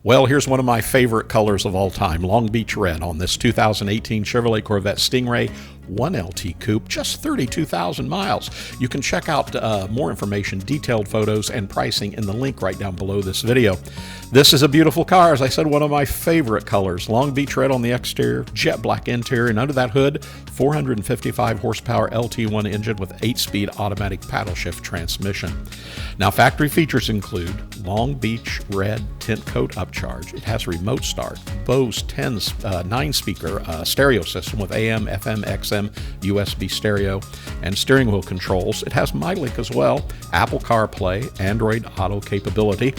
Well, here's one of my favorite colors of all time, Long Beach Red, on this 2018 Chevrolet Corvette Stingray 1LT Coupe, just 32,000 miles. You can check out more information, detailed photos, and pricing in the link right down below this video. This is a beautiful car, as I said, one of my favorite colors. Long Beach Red on the exterior, jet black interior, and under that hood, 455 horsepower LT1 engine with 8-speed automatic paddle shift transmission. Now, factory features include Long Beach Red tint coat upcharge. It has remote start, Bose 9-speaker stereo system with AM, FM, XM, USB stereo, and steering wheel controls. It has MyLink as well, Apple CarPlay, Android Auto capability,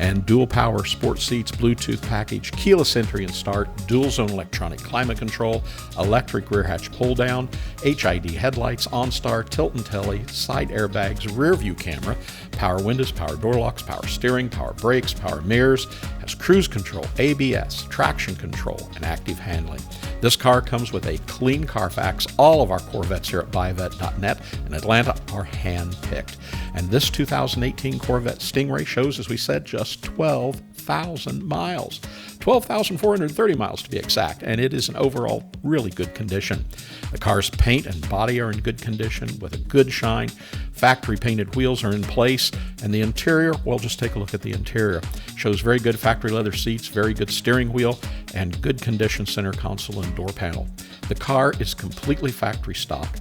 and dual power sport seats, Bluetooth package, keyless entry and start, dual zone electronic climate control, electric rear hatch pull down, HID headlights, OnStar, tilt-n-tele, side airbags, rear view camera, power windows, power door locks, power steering, power brakes, power mirrors, has cruise control, ABS, traction control, and active handling. This car comes with a clean Carfax. All of our Corvettes here at buyavette.net in Atlanta are hand-picked. And this 2018 Corvette Stingray shows, as we said, just 12,000 miles. 12,430 miles to be exact, and it is in overall really good condition. The car's paint and body are in good condition with a good shine. Factory painted wheels are in place, and the interior, well, just take a look at the interior. Shows very good factory leather seats, very good steering wheel, and good condition center console and door panel. The car is completely factory stock,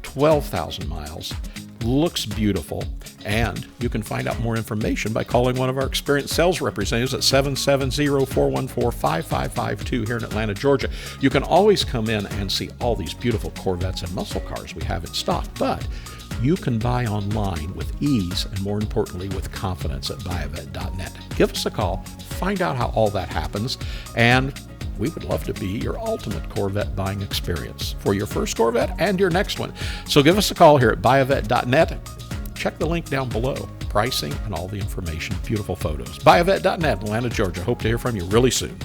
12,000 miles, looks beautiful, and you can find out more information by calling one of our experienced sales representatives at 770-414-5552 here in Atlanta, Georgia. You can always come in and see all these beautiful Corvettes and muscle cars we have in stock, but you can buy online with ease and, more importantly, with confidence at buyavette.net. Give us a call, find out how all that happens, and we would love to be your ultimate Corvette buying experience for your first Corvette and your next one. So give us a call here at buyavette.net. Check the link down below, pricing and all the information, beautiful photos. Buyavette.net, Atlanta, Georgia. Hope to hear from you really soon.